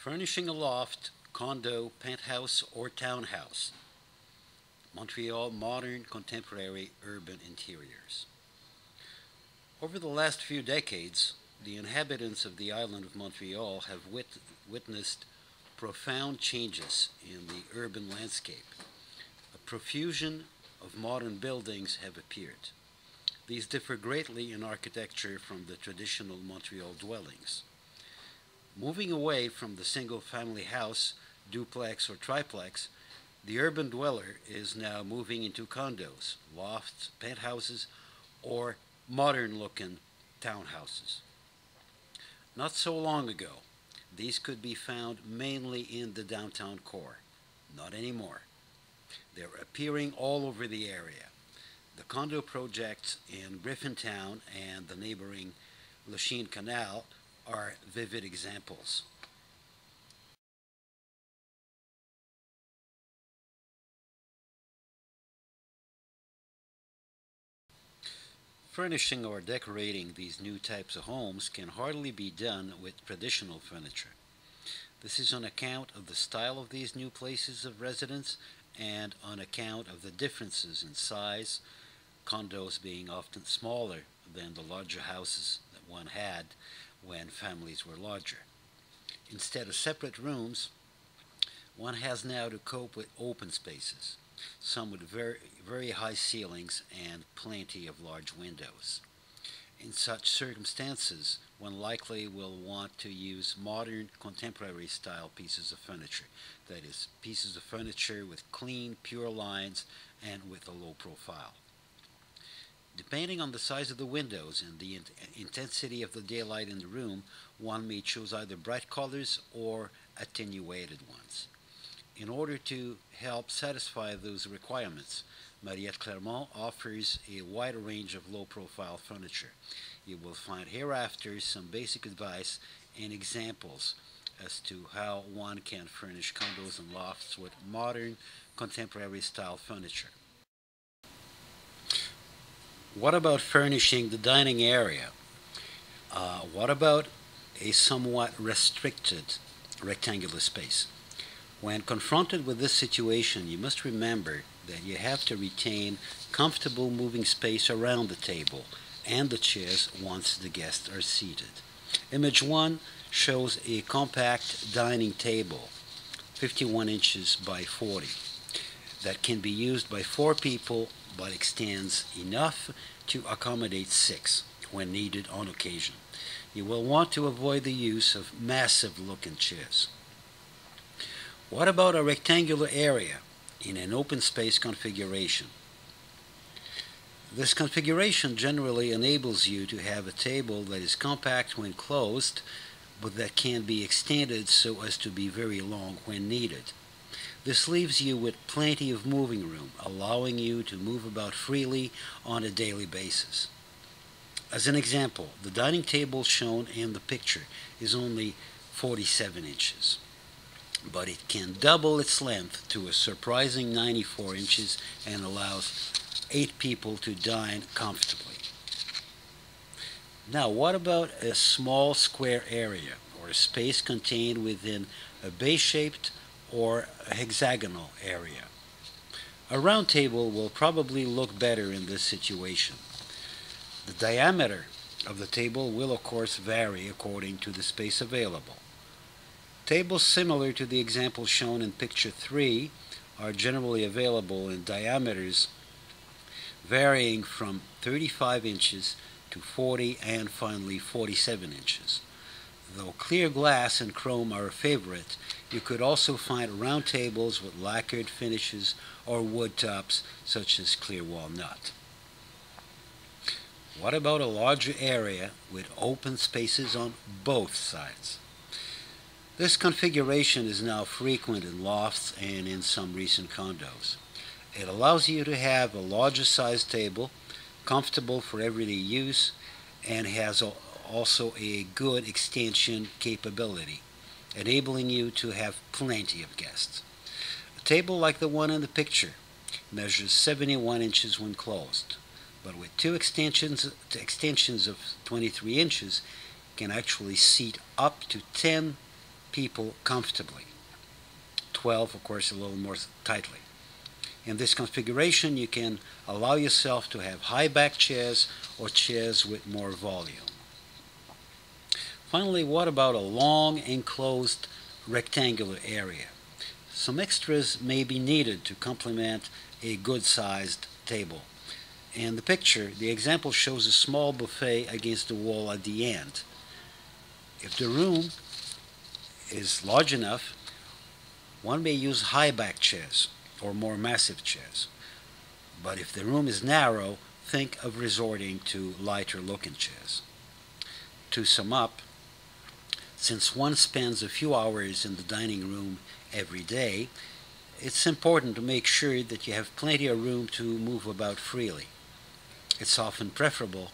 Furnishing a loft, condo, penthouse, or townhouse. Montreal modern contemporary urban interiors. Over the last few decades, the inhabitants of the island of Montreal have witnessed profound changes in the urban landscape. A profusion of modern buildings have appeared. These differ greatly in architecture from the traditional Montreal dwellings. Moving away from the single-family house, duplex, or triplex, the urban dweller is now moving into condos, lofts, penthouses, or modern-looking townhouses. Not so long ago, these could be found mainly in the downtown core. Not anymore. They're appearing all over the area. The condo projects in Griffintown and the neighboring Lachine canal are vivid examples. Furnishing or decorating these new types of homes can hardly be done with traditional furniture. This is on account of the style of these new places of residence and on account of the differences in size, condos being often smaller than the larger houses that one had when families were larger. Instead of separate rooms, one has now to cope with open spaces, some with very high ceilings and plenty of large windows. In such circumstances, one likely will want to use modern contemporary style pieces of furniture, that is, pieces of furniture with clean, pure lines and with a low profile. Depending on the size of the windows and the intensity of the daylight in the room, one may choose either bright colors or attenuated ones. In order to help satisfy those requirements, Mariette Clermont offers a wide range of low-profile furniture. You will find hereafter some basic advice and examples as to how one can furnish condos and lofts with modern, contemporary style furniture. What about furnishing the dining area? What about a somewhat restricted rectangular space? When confronted with this situation, you must remember that you have to retain comfortable moving space around the table and the chairs once the guests are seated. Image 1 shows a compact dining table, 51 inches by 40, that can be used by 4 people but extends enough to accommodate 6 when needed on occasion. You will want to avoid the use of massive looking chairs. What about a rectangular area in an open space configuration? This configuration generally enables you to have a table that is compact when closed, but that can be extended so as to be very long when needed. This leaves you with plenty of moving room, allowing you to move about freely on a daily basis. As an example, the dining table shown in the picture is only 47 inches, but it can double its length to a surprising 94 inches and allows 8 people to dine comfortably. Now, what about a small square area or a space contained within a base-shaped or a hexagonal area? A round table will probably look better in this situation. The diameter of the table will of course vary according to the space available. Tables similar to the example shown in picture 3 are generally available in diameters varying from 35 inches to 40 and finally 47 inches. Though clear glass and chrome are a favorite, you could also find round tables with lacquered finishes or wood tops such as clear walnut. What about a larger area with open spaces on both sides? This configuration is now frequent in lofts and in some recent condos. It allows you to have a larger size table, comfortable for everyday use, and has also a good extension capability, enabling you to have plenty of guests. A table like the one in the picture measures 71 inches when closed, but with two extensions of 23 inches can actually seat up to 10 people comfortably. 12, of course, a little more tightly. In this configuration, you can allow yourself to have high back chairs or chairs with more volume. Finally, what about a long enclosed rectangular area? Some extras may be needed to complement a good-sized table. In the picture, the example shows a small buffet against the wall at the end. If the room is large enough, one may use high back chairs or more massive chairs. But if the room is narrow, think of resorting to lighter looking chairs. To sum up, since one spends a few hours in the dining room every day, it's important to make sure that you have plenty of room to move about freely. It's often preferable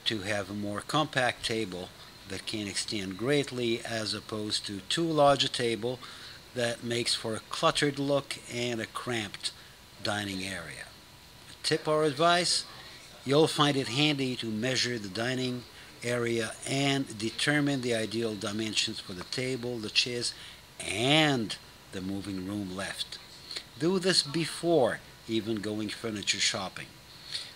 to have a more compact table that can extend greatly as opposed to too large a table that makes for a cluttered look and a cramped dining area. A tip or advice, you'll find it handy to measure the dining area and determine the ideal dimensions for the table, the chairs, and the moving room left. Do this before even going furniture shopping.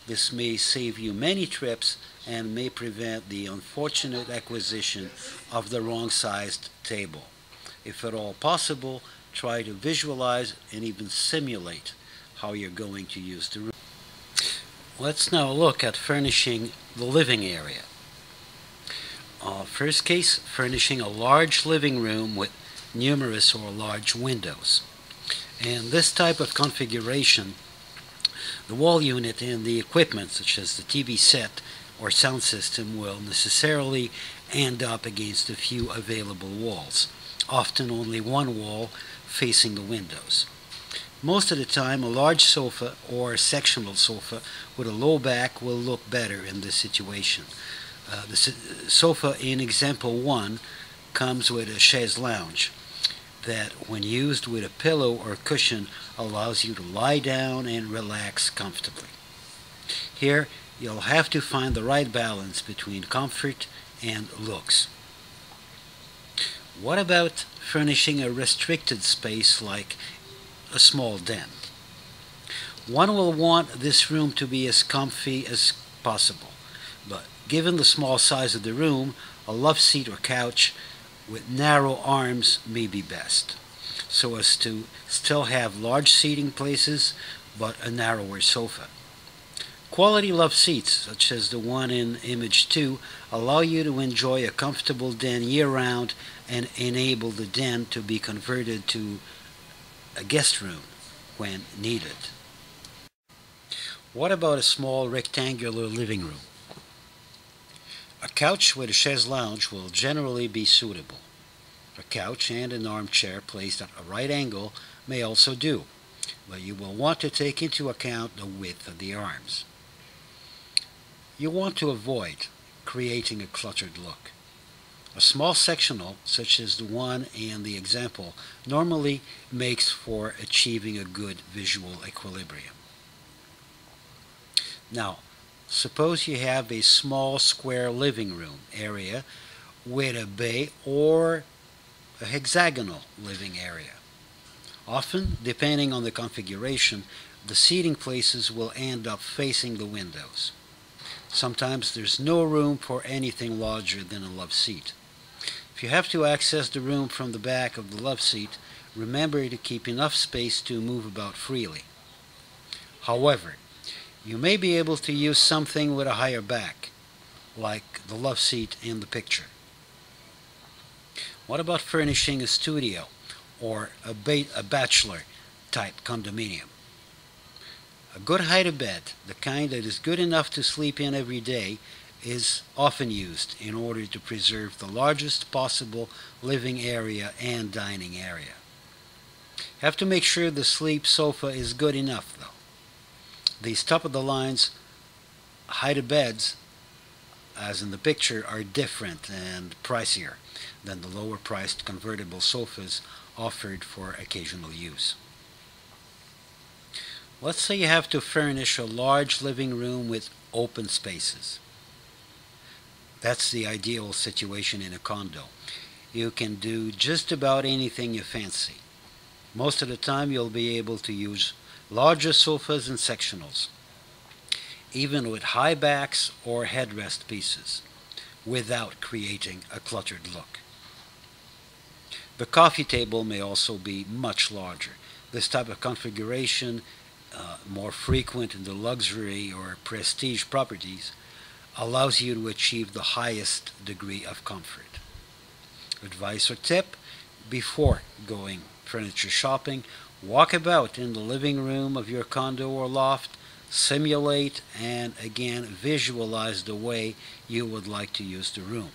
This may save you many trips and may prevent the unfortunate acquisition of the wrong-sized table. If at all possible, try to visualize and even simulate how you're going to use the room. Let's now look at furnishing the living area. First case, furnishing a large living room with numerous or large windows. In this type of configuration, the wall unit and the equipment, such as the TV set or sound system, will necessarily end up against a few available walls, often only one wall facing the windows. Most of the time, a large sofa or a sectional sofa with a low back will look better in this situation. The sofa in example 1 comes with a chaise lounge that, when used with a pillow or cushion, allows you to lie down and relax comfortably. Here, you'll have to find the right balance between comfort and looks. What about furnishing a restricted space like a small den? One will want this room to be as comfy as possible, but given the small size of the room, a love seat or couch with narrow arms may be best, so as to still have large seating places but a narrower sofa. Quality love seats, such as the one in image 2, allow you to enjoy a comfortable den year-round and enable the den to be converted to a guest room when needed. What about a small rectangular living room? A couch with a chaise lounge will generally be suitable. A couch and an armchair placed at a right angle may also do, but you will want to take into account the width of the arms. You want to avoid creating a cluttered look. A small sectional, such as the one in the example, normally makes for achieving a good visual equilibrium. Now, suppose you have a small square living room area with a bay or a hexagonal living area. Often, depending on the configuration, the seating places will end up facing the windows. Sometimes there's no room for anything larger than a love seat. If you have to access the room from the back of the love seat, remember to keep enough space to move about freely. However, you may be able to use something with a higher back, like the love seat in the picture. What about furnishing a studio or a bachelor-type condominium? A good height bed, the kind that is good enough to sleep in every day, is often used in order to preserve the largest possible living area and dining area. You have to make sure the sleep sofa is good enough, though. These top-of-the-lines height beds, as in the picture, are different and pricier than the lower-priced convertible sofas offered for occasional use. Let's say you have to furnish a large living room with open spaces. That's the ideal situation in a condo. you can do just about anything you fancy. Most of the time, you'll be able to use larger sofas and sectionals, even with high backs or headrest pieces, without creating a cluttered look. The coffee table may also be much larger. This type of configuration, more frequent in the luxury or prestige properties, allows you to achieve the highest degree of comfort. Advice or tip: before going furniture shopping, walk about in the living room of your condo or loft, simulate and again visualize the way you would like to use the room.